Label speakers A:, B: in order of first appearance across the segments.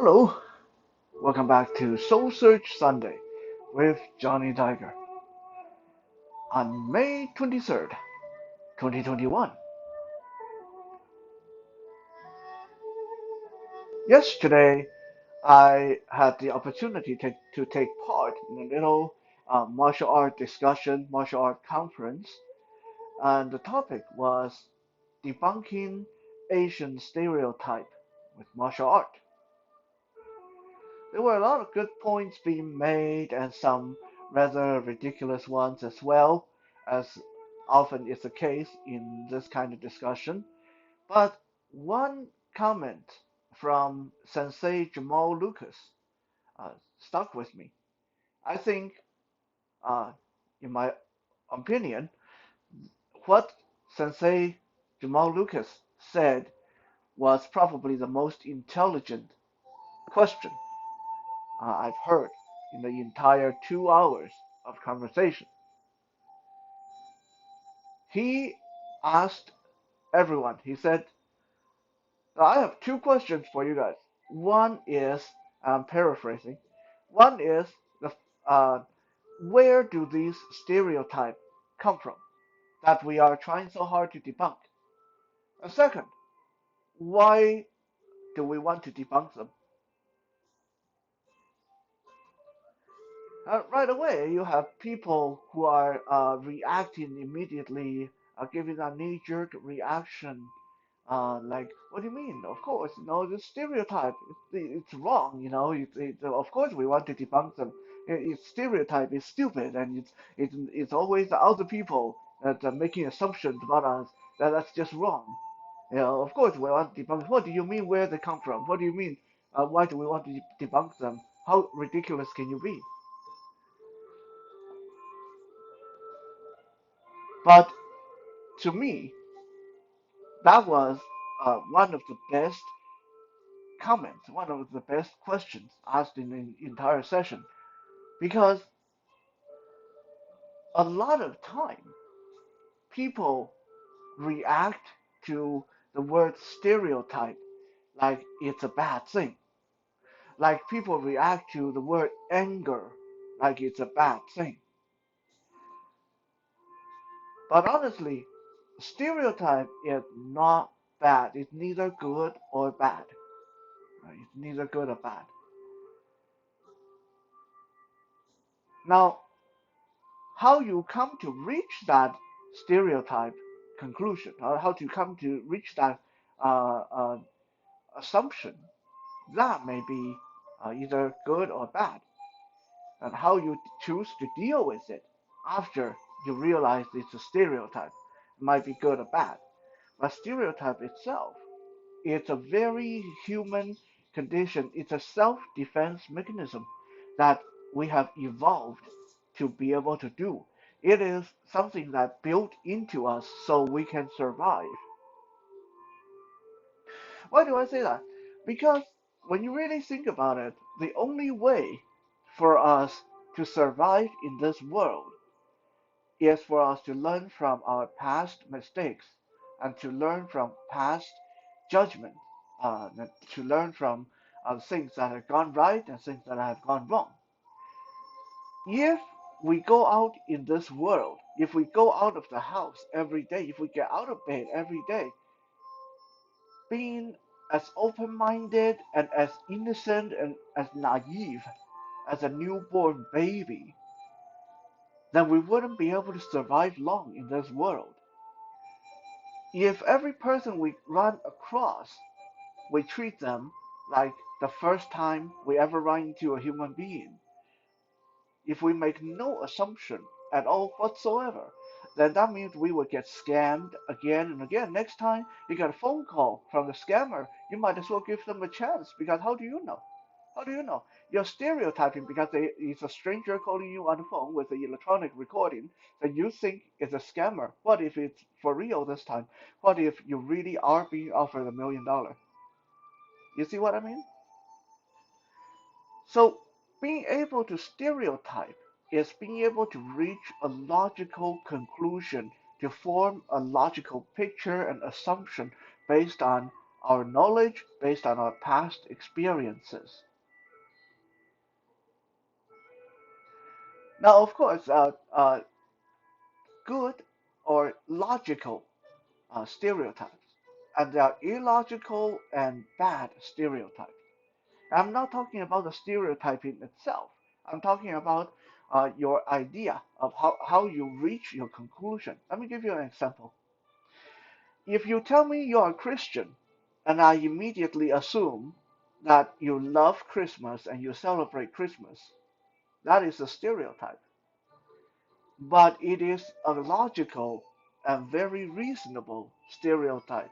A: Hello, welcome back to Soul Search Sunday with Johnny Tiger on May 23rd, 2021. Yesterday, I had the opportunity to take part in a little martial art discussion, martial art conference, and the topic was debunking Asian stereotype with martial art. There were a lot of good points being made and some rather ridiculous ones as well, as often is the case in this kind of discussion. But one comment from Sensei Jamal Lucas stuck with me. I think, uh, in my opinion, what Sensei Jamal Lucas said was probably the most intelligent question I've heard in the entire 2 hours of conversation. He asked everyone, he said, I have two questions for you guys. One is, I'm paraphrasing, one is, the, uh, where do these stereotypes come from that we are trying so hard to debunk? And second, why do we want to debunk them? Right away, you have people who are reacting immediately, giving a knee-jerk reaction, like, what do you mean? Of course, the stereotype, it's wrong, of course we want to debunk them. It's stereotype is stupid, and it's always the other people that are making assumptions about us. That's just wrong. Of course we want to debunk. What do you mean? Where they come from? What do you mean? Why do we want to debunk them? How ridiculous can you be? But to me, that was one of the best comments, one of the best questions asked in the entire session, because a lot of time people react to the word stereotype like it's a bad thing. Like people react to the word anger like it's a bad thing. But honestly, stereotype is not bad. It's neither good or bad. Right? It's neither good or bad. Now, how you come to reach that stereotype conclusion, or how to come to reach that uh, uh, assumption, that may be either good or bad. And how you choose to deal with it after you realize it's a stereotype might be good or bad. But stereotype itself, it's a very human condition. It's a self-defense mechanism that we have evolved to be able to do. It is something that built into us so we can survive. Why do I say that? Because when you really think about it, the only way for us to survive in this world is for us to learn from our past mistakes and to learn from past judgment, to learn from things that have gone right and things that have gone wrong. If we go out in this world, if we go out of the house every day, if we get out of bed every day, being as open minded and as innocent and as naive as a newborn baby, then we wouldn't be able to survive long in this world. If every person we run across, we treat them like the first time we ever run into a human being, if we make no assumption at all whatsoever, then that means we will get scammed again and again. Next time you get a phone call from the scammer, you might as well give them a chance because how do you know? How do you know? You're stereotyping because it's a stranger calling you on the phone with the electronic recording that you think is a scammer. What if it's for real this time? What if you really are being offered $1 million? You see what I mean? So being able to stereotype is being able to reach a logical conclusion, to form a logical picture and assumption based on our knowledge based on our past experiences. Now, of course, good or logical stereotypes, and there are illogical and bad stereotypes. I'm not talking about the stereotyping itself. I'm talking about your idea of how you reach your conclusion. Let me give you an example. If you tell me you're a Christian, and I immediately assume that you love Christmas and you celebrate Christmas, that is a stereotype. But it is a logical and very reasonable stereotype.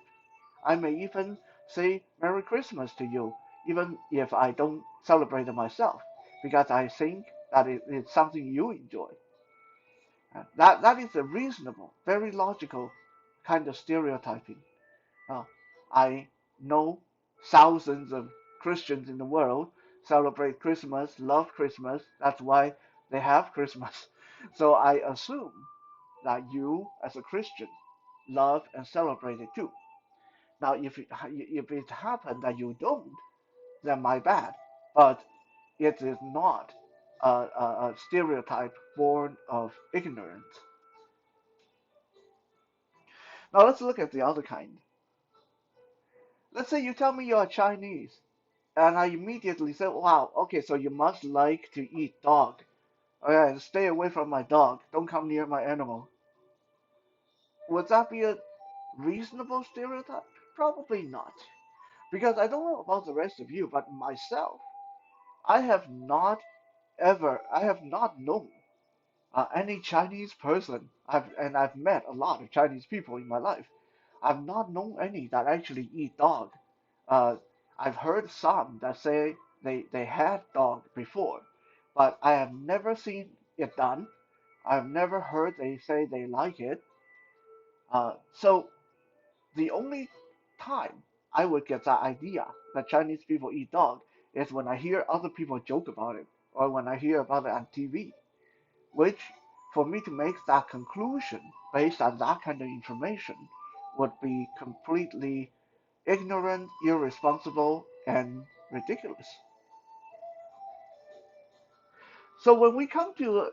A: I may even say Merry Christmas to you, even if I don't celebrate it myself, because I think that it's something you enjoy. That is a reasonable, very logical kind of stereotyping. Uh, I know thousands of Christians in the world celebrate Christmas, love Christmas. That's why they have Christmas. So I assume that you, as a Christian, love and celebrate it too. Now, if it happened that you don't, then my bad. But it is not a stereotype born of ignorance. Now, let's look at the other kind. Let's say you tell me you're Chinese, and I immediately say, wow, okay, so you must like to eat dog. Okay, stay away from my dog. Don't come near my animal. Would that be a reasonable stereotype? Probably not. Because I don't know about the rest of you, but myself, I have not known any Chinese person. I've met a lot of Chinese people in my life. I've not known any that actually eat dog. Uh, I've heard some that say they had dog before, but I have never seen it done. I've never heard they say they like it. So the only time I would get that idea that Chinese people eat dog is when I hear other people joke about it or when I hear about it on TV, which for me to make that conclusion based on that kind of information would be completely ignorant, irresponsible, and ridiculous. So when we come to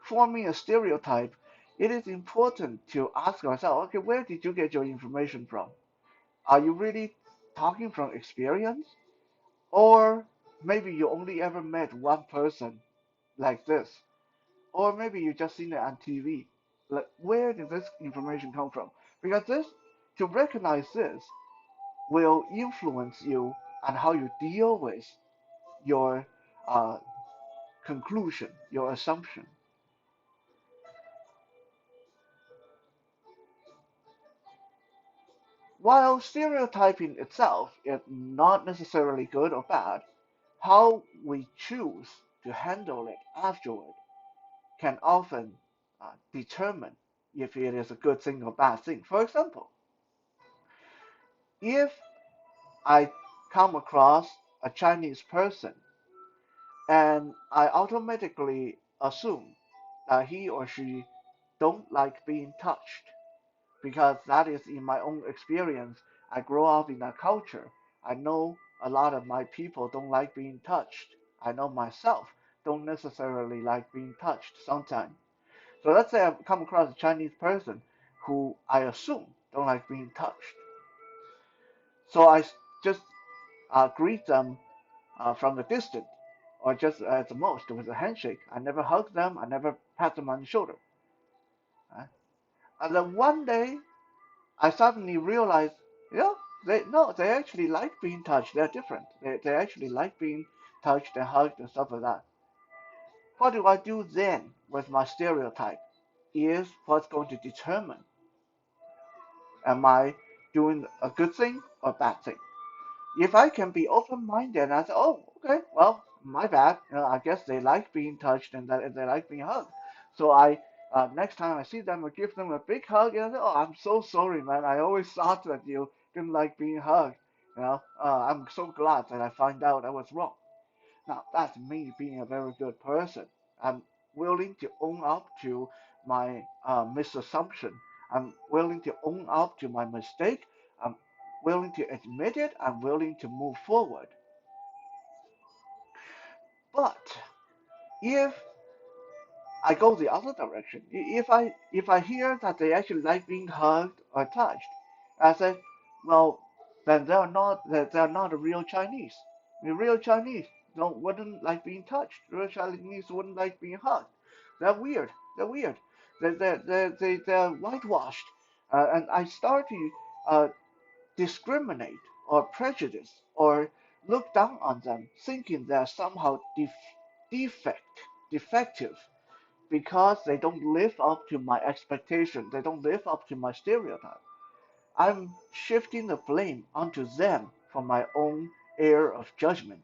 A: forming a stereotype, it is important to ask ourselves, okay, where did you get your information from? Are you really talking from experience? Or maybe you only ever met one person like this? Or maybe you just seen it on TV. Like, where did this information come from? Because to recognize this, will influence you on how you deal with your uh, conclusion, your assumption. While stereotyping itself is not necessarily good or bad, how we choose to handle it afterward can often determine if it is a good thing or bad thing. For example, if I come across a Chinese person and I automatically assume that he or she don't like being touched because that is in my own experience. I grow up in that culture. I know a lot of my people don't like being touched. I know myself don't necessarily like being touched sometimes. So let's say I've come across a Chinese person who I assume don't like being touched. So I just greet them from the distance, or just at the most with a handshake. I never hug them. I never pat them on the shoulder. Uh, and then one day, I suddenly realized, you know, they actually like being touched. They're different. They actually like being touched and hugged and stuff like that. What do I do then with my stereotype? Is what's going to determine am I doing a good thing or a bad thing? If I can be open-minded and I say, oh, okay, well, my bad. I guess they like being touched and they like being hugged. So next time I see them, I give them a big hug and I say, oh, I'm so sorry, man. I always thought that you didn't like being hugged. I'm so glad that I found out I was wrong. Now, that's me being a very good person. I'm willing to own up to my misassumption. I'm willing to own up to my mistake. I'm willing to admit it, I'm willing to move forward. But if I go the other direction, if I hear that they actually like being hugged or touched, I say, well, then they're not a real Chinese. The real Chinese don't wouldn't like being touched. Real Chinese wouldn't like being hugged. They're weird. They're weird. They're whitewashed. And I start to discriminate or prejudice or look down on them, thinking they're somehow defective because they don't live up to my expectation, they don't live up to my stereotype. I'm shifting the blame onto them for my own error of judgment.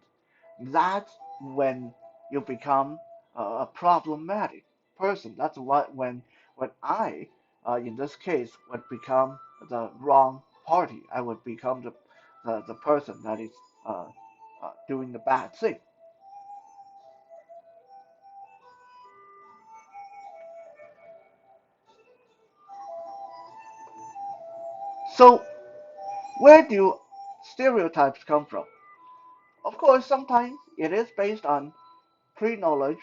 A: That's when you become a problematic person. That's what when I, in this case, would become the wrong party. I would become the person that is doing the bad thing. So where do stereotypes come from? Of course, sometimes it is based on pre-knowledge,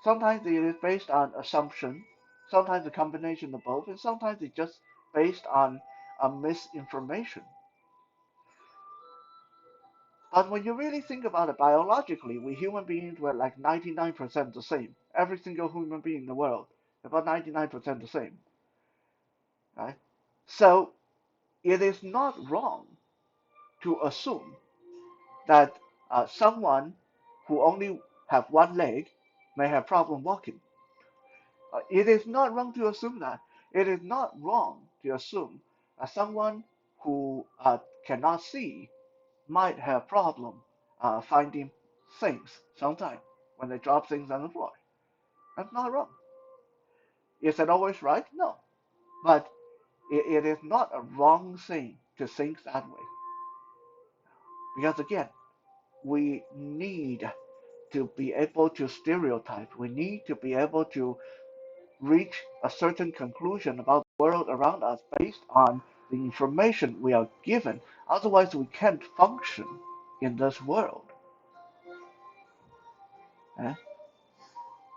A: sometimes it is based on assumption, sometimes a combination of both, and sometimes it's just based on misinformation. But when you really think about it biologically, we human beings were like 99% the same. Every single human being in the world, about 99% the same, right? So it is not wrong to assume that someone who only have one leg may have problem walking. It is not wrong to assume that. It is not wrong to assume that someone who cannot see might have problem finding things sometimes when they drop things on the floor. That's not wrong. Is it always right? No. But it is not a wrong thing to think that way. Because again, we need to be able to stereotype. We need to be able to reach a certain conclusion about the world around us based on the information we are given. Otherwise, we can't function in this world. Eh?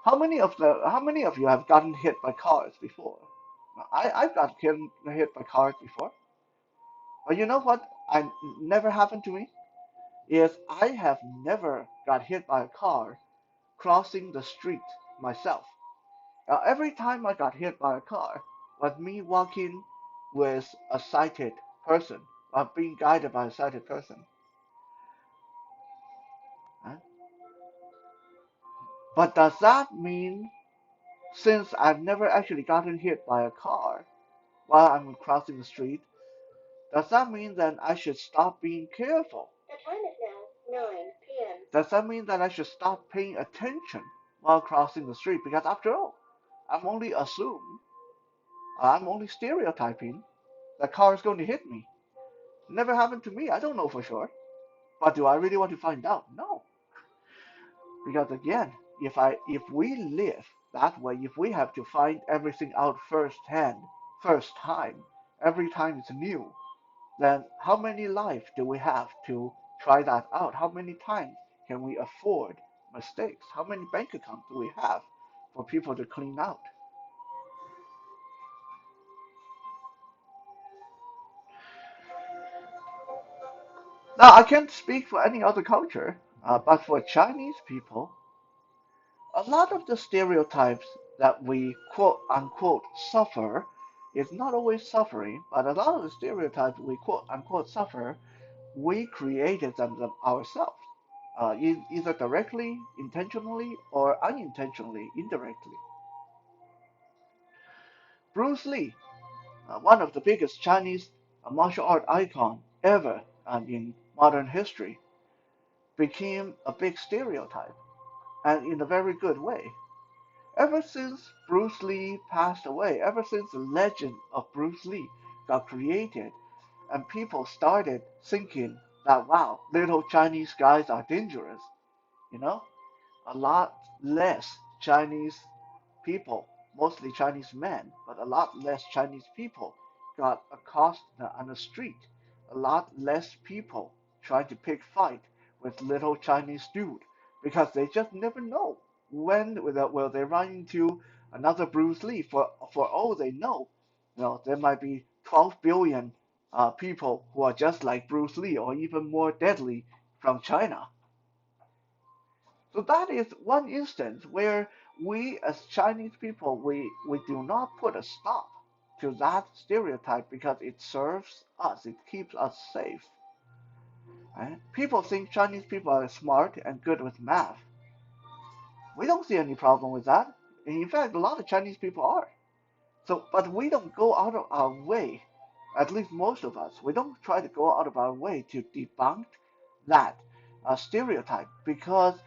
A: How many of you have gotten hit by cars before? I've got hit by cars before. But you know what? I never happened to me is I have never got hit by a car crossing the street myself. Every time I got hit by a car was me walking with a sighted person, or being guided by a sighted person. Right? But does that mean, since I've never actually gotten hit by a car while I'm crossing the street, does that mean that I should stop being careful? The time is now 9 p.m. Does that mean that I should stop paying attention while crossing the street? Because after all, I'm only assuming, I'm only stereotyping that car is going to hit me. Never happened to me. I don't know for sure. But do I really want to find out? No. Because again, if we live that way, if we have to find everything out firsthand, first time, every time it's new, then how many lives do we have to try that out? How many times can we afford mistakes? How many bank accounts do we have for people to clean out? Now, I can't speak for any other culture, but for Chinese people, a lot of the stereotypes that we quote unquote suffer is not always suffering, but a lot of the stereotypes we quote unquote suffer, we created them ourselves, either directly, intentionally, or unintentionally, indirectly. Bruce Lee, one of the biggest Chinese martial art icon ever in modern history, became a big stereotype, and in a very good way. Ever since Bruce Lee passed away, ever since the legend of Bruce Lee got created, and people started thinking that, wow, little Chinese guys are dangerous, you know, a lot less Chinese people, mostly Chinese men, but a lot less Chinese people got accosted on the street. a lot less people trying to pick fight with little Chinese dude because they just never know when will they run into another Bruce Lee. For all they know, there might be 12 billion people who are just like Bruce Lee or even more deadly from China. So that is one instance where we as Chinese people we do not put a stop to that stereotype because it serves us, it keeps us safe. Right? People think Chinese people are smart and good with math. We don't see any problem with that. In fact, a lot of Chinese people are. So, but we don't go out of our way, at least most of us, we don't try to go out of our way to debunk that stereotype because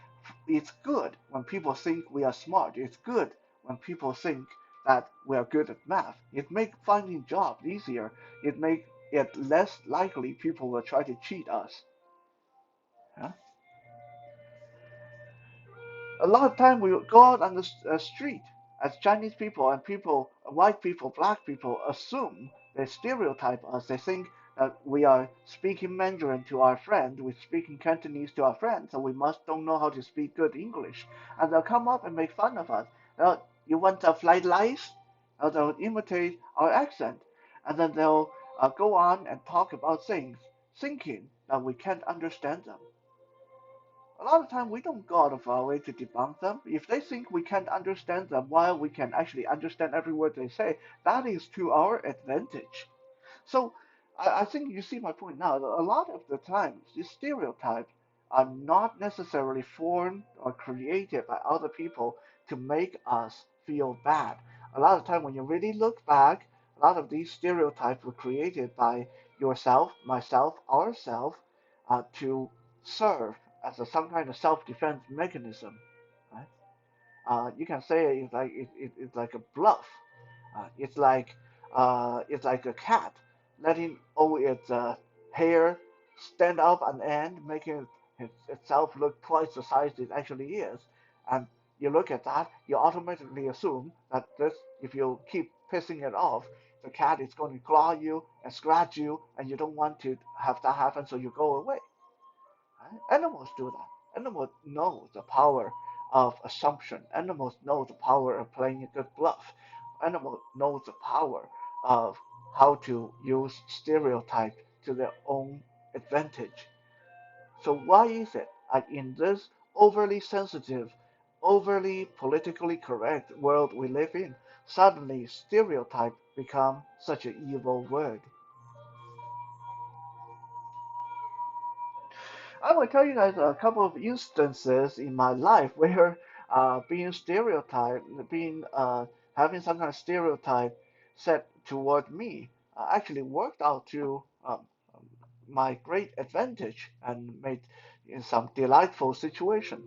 A: it's good when people think we are smart. It's good when people think that we are good at math. It makes finding jobs easier. It makes it less likely people will try to cheat us. Yeah? A lot of time we go out on the street as Chinese people and people, white people, black people assume they stereotype us. They think that we are speaking Mandarin to our friend, we're speaking Cantonese to our friend, so we must don't know how to speak good English, and they'll come up and make fun of us. You want a flight lice? They'll imitate our accent, and then they'll go on and talk about things, thinking that we can't understand them. A lot of time we don't go out of our way to debunk them. If they think we can't understand them while we can actually understand every word they say, that is to our advantage. So I think you see my point now. A lot of the times, these stereotypes are not necessarily formed or created by other people to make us feel bad. A lot of time, when you really look back, a lot of these stereotypes were created by yourself, myself, ourselves, to serve as some kind of self-defense mechanism. Right? You can say it's like a bluff. It's like a cat letting all its hair stand up on end, making itself look twice the size it actually is. And you look at that, you automatically assume that this, if you keep pissing it off, the cat is going to claw you and scratch you, and you don't want to have that happen, so you go away. Right? Animals do that. Animals know the power of assumption. Animals know the power of playing a good bluff. Animals know the power of how to use stereotype to their own advantage. So why is it that in this overly sensitive, overly politically correct world we live in, suddenly stereotype become such an evil word? I will tell you guys a couple of instances in my life where being stereotyped, being having some kind of stereotype set toward me actually worked out to my great advantage and made in some delightful situation.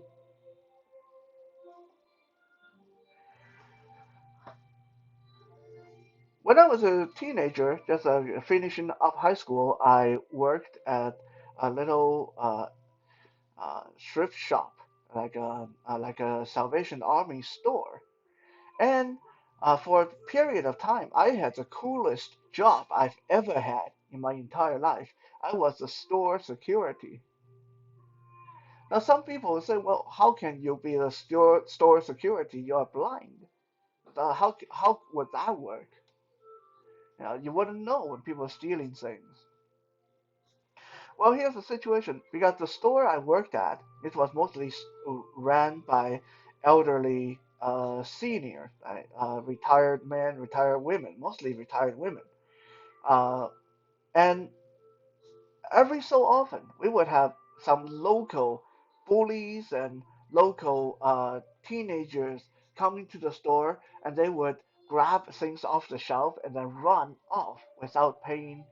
A: When I was a teenager, just finishing up high school, I worked at a little thrift shop, like a Salvation Army store. And for a period of time, I had the coolest job I've ever had in my entire life. I was the store security. Now, some people will say, well, how can you be the store security? You're blind. How would that work? You wouldn't know when people are stealing things. Well, here's the situation. Because the store I worked at, it was mostly ran by elderly seniors, retired men, retired women, mostly retired women. Uh, and every so often, we would have some local bullies and local teenagers coming to the store, and they would grab things off the shelf and then run off without paying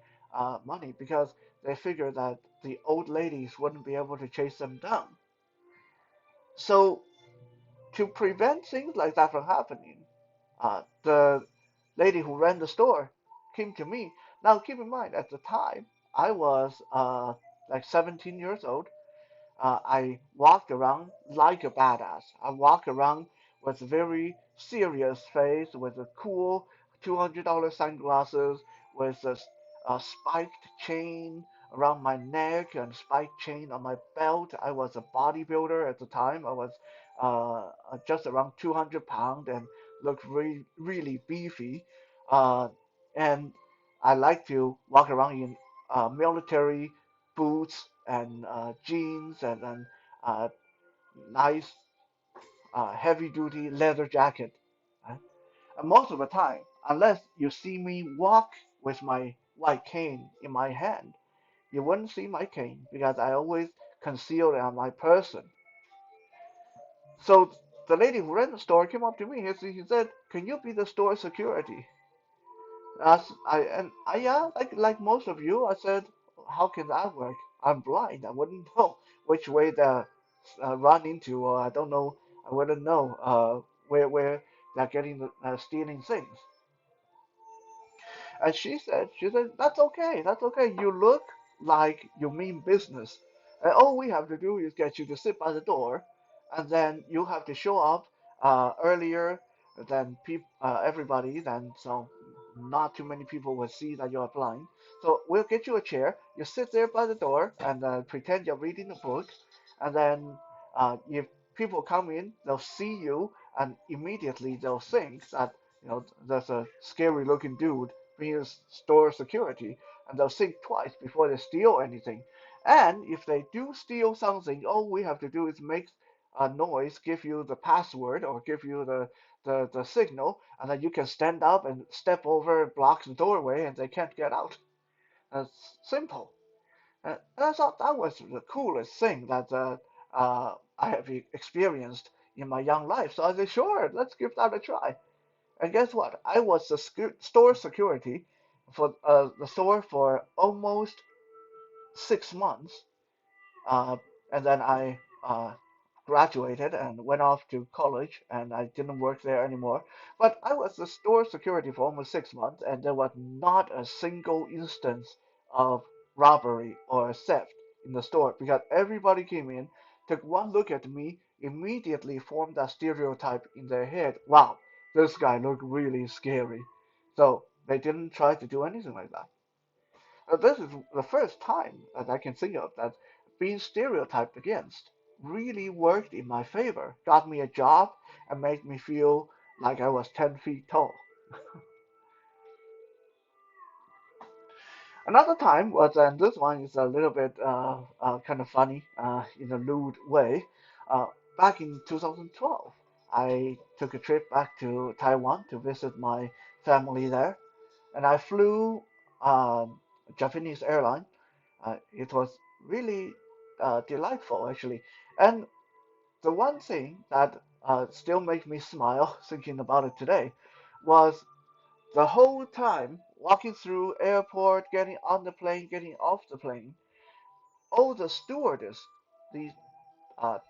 A: money because they figured that the old ladies wouldn't be able to chase them down. So, to prevent things like that from happening, the lady who ran the store came to me. Now, keep in mind, at the time, I was like 17 years old. I walked around like a badass. I walked around with a very serious face, with a cool $200 sunglasses, with a spiked chain around my neck and spiked chain on my belt. I was a bodybuilder at the time. I was just around 200 pounds and looked really beefy. Uh, and I like to walk around in military boots and jeans and uh, nice heavy duty leather jacket. Right? And most of the time, unless you see me walk with my white cane in my hand, you wouldn't see my cane because I always conceal it on my person. So the lady who ran the store came up to me. He said, "Can you be the store security?" Yeah, like most of you, I said, "How can that work? I'm blind. I wouldn't know which way to run into, or I don't know. I wouldn't know where they're getting stealing things." And she said, that's okay. You look like you mean business. And all we have to do is get you to sit by the door, and then you have to show up earlier than everybody. Then so not too many people will see that you're blind. So we'll get you a chair. You sit there by the door and pretend you're reading a book, and then if people come in, they'll see you, and immediately they'll think that there's a scary looking dude being store security, and they'll think twice before they steal anything. And if they do steal something, all we have to do is make a noise, give you the password or give you the signal, and then you can stand up and step over and block the doorway, and they can't get out. That's simple. And I thought that was the coolest thing that I have experienced in my young life. So I said, sure, let's give that a try. And guess what? I was the store security for the store for almost 6 months, uh, and then I graduated and went off to college, and I didn't work there anymore. But I was the store security for almost 6 months, and there was not a single instance of robbery or theft in the store because everybody came in, took one look at me, immediately formed that stereotype in their head. Wow, this guy looked really scary. So they didn't try to do anything like that. This is the first time that I can think of that being stereotyped against really worked in my favor, got me a job, and made me feel like I was 10 feet tall. Another time was, and this one is a little bit kind of funny in a lewd way. Uh, Back in 2012, I took a trip back to Taiwan to visit my family there, and I flew Japanese airline. It was really delightful, actually. And the one thing that still makes me smile thinking about it today was the whole time walking through airport, getting on the plane, getting off the plane, all the stewardess, these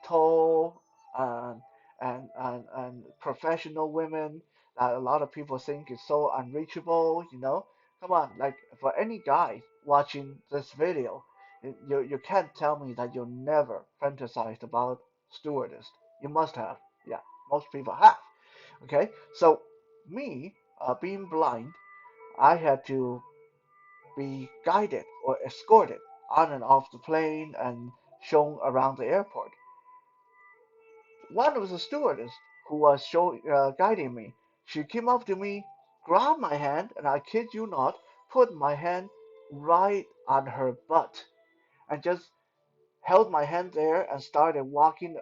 A: tall and professional women that a lot of people think is so unreachable. Come on, like for any guy watching this video, you can't tell me that you never fantasized about stewardess. You must have. Yeah, most people have. Okay, so me, being blind, I had to be guided or escorted on and off the plane and shown around the airport. One of the stewardess who was guiding me, she came up to me, grabbed my hand, and I kid you not, put my hand right on her butt and just held my hand there and started walking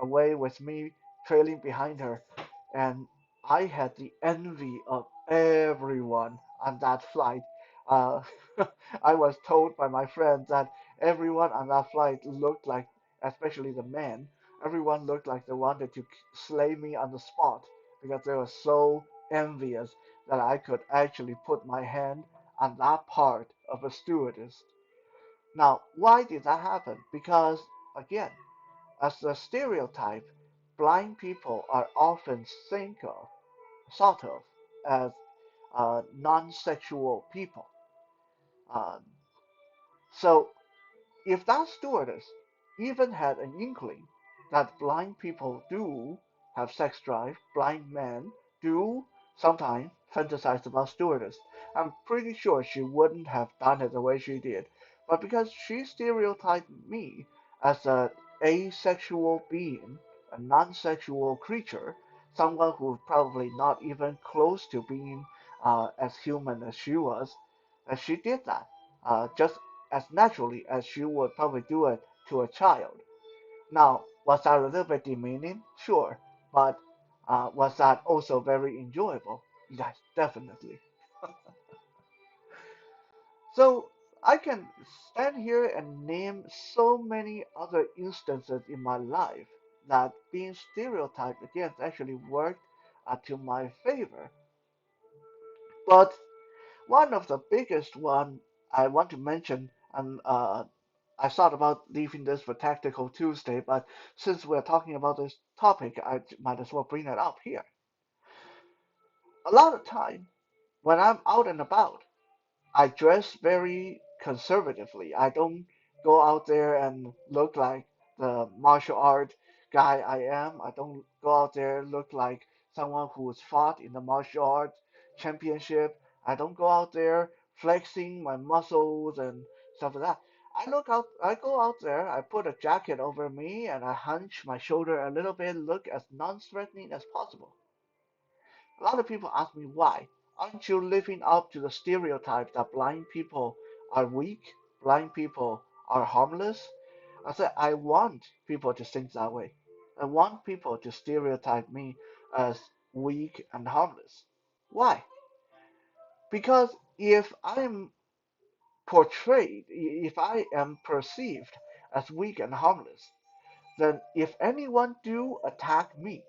A: away with me trailing behind her. And I had the envy of everyone on that flight. Uh, I was told by my friends that everyone on that flight looked like, especially the men, everyone looked like they wanted to slay me on the spot because they were so envious that I could actually put my hand on that part of a stewardess. Now, why did that happen? Because, again, as a stereotype, blind people are often thought of as non-sexual people. Uh, so, if that stewardess even had an inkling that blind people do have sex drive, blind men do sometimes fantasized about stewardess. I'm pretty sure she wouldn't have done it the way she did, but because she stereotyped me as a asexual being, a non-sexual creature, someone who's probably not even close to being as human as she was, and she did that just as naturally as she would probably do it to a child. Now, was that a little bit demeaning? Sure. But was that also very enjoyable? Yes, definitely. So I can stand here and name so many other instances in my life that being stereotyped against actually worked to my favor. But one of the biggest one I want to mention, and I thought about leaving this for Tactical Tuesday, but since we're talking about this topic, I might as well bring it up here. A lot of time when I'm out and about, I dress very conservatively. I don't go out there and look like the martial art guy I am. I don't go out there and look like someone who's fought in the martial arts championship. I don't go out there flexing my muscles and stuff like that. I go out there, I put a jacket over me and I hunch my shoulder a little bit, look as non-threatening as possible. A lot of people ask me why. Aren't you living up to the stereotype that blind people are weak, blind people are harmless? I said, I want people to think that way. I want people to stereotype me as weak and harmless. Why? Because if I'm portrayed, if I am perceived as weak and harmless, then if anyone do attack me,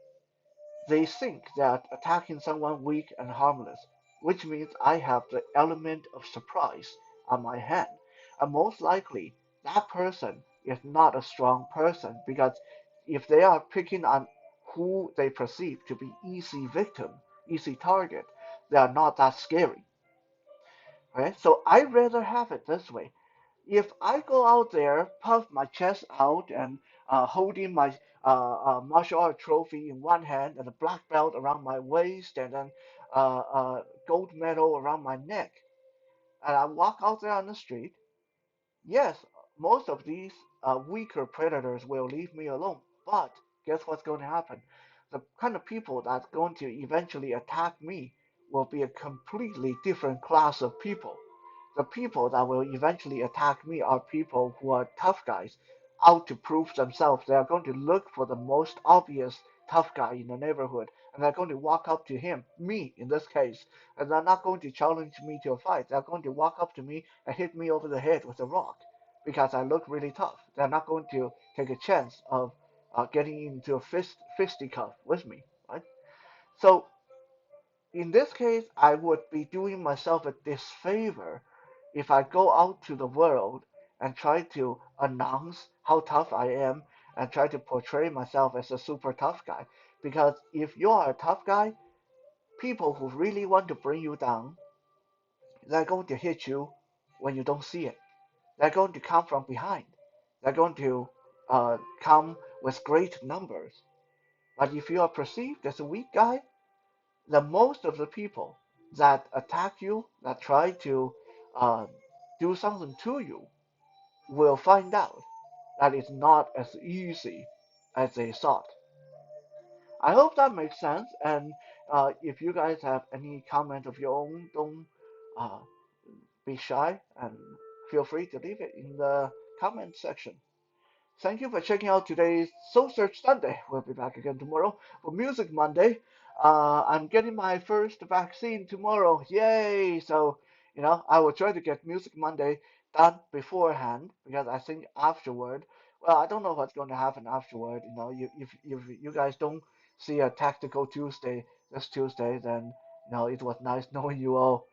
A: they think that attacking someone weak and harmless, which means I have the element of surprise on my hand. And most likely, that person is not a strong person because if they are picking on who they perceive to be easy victim, easy target, they are not that scary. Right? So I'd rather have it this way. If I go out there, puff my chest out, and holding my martial art trophy in one hand and a black belt around my waist, and then gold medal around my neck, and I walk out there on the street, yes, most of these weaker predators will leave me alone. But guess what's going to happen? The kind of people that's going to eventually attack me will be a completely different class of people. The people that will eventually attack me are people who are tough guys, out to prove themselves. They are going to look for the most obvious tough guy in the neighborhood, and they're going to walk up to him, me in this case, and they're not going to challenge me to a fight. They're going to walk up to me and hit me over the head with a rock because I look really tough. They're not going to take a chance of getting into a fisticuff with me, right? So in this case, I would be doing myself a disfavor if I go out to the world and try to announce how tough I am and try to portray myself as a super tough guy. Because if you are a tough guy, people who really want to bring you down, they're going to hit you when you don't see it. They're going to come from behind. They're going to come with great numbers. But if you are perceived as a weak guy, the most of the people that attack you, that try to uh, do something to you, will find out that it's not as easy as they thought. I hope that makes sense. And if you guys have any comment of your own, don't uh, be shy and feel free to leave it in the comment section. Thank you for checking out today's Soul Search Sunday. We'll be back again tomorrow for Music Monday. I'm getting my first vaccine tomorrow. Yay! So, I will try to get Music Monday done beforehand because I think afterward, well, I don't know what's going to happen afterward. If you guys don't see a Tactical Tuesday this Tuesday, then, it was nice knowing you all.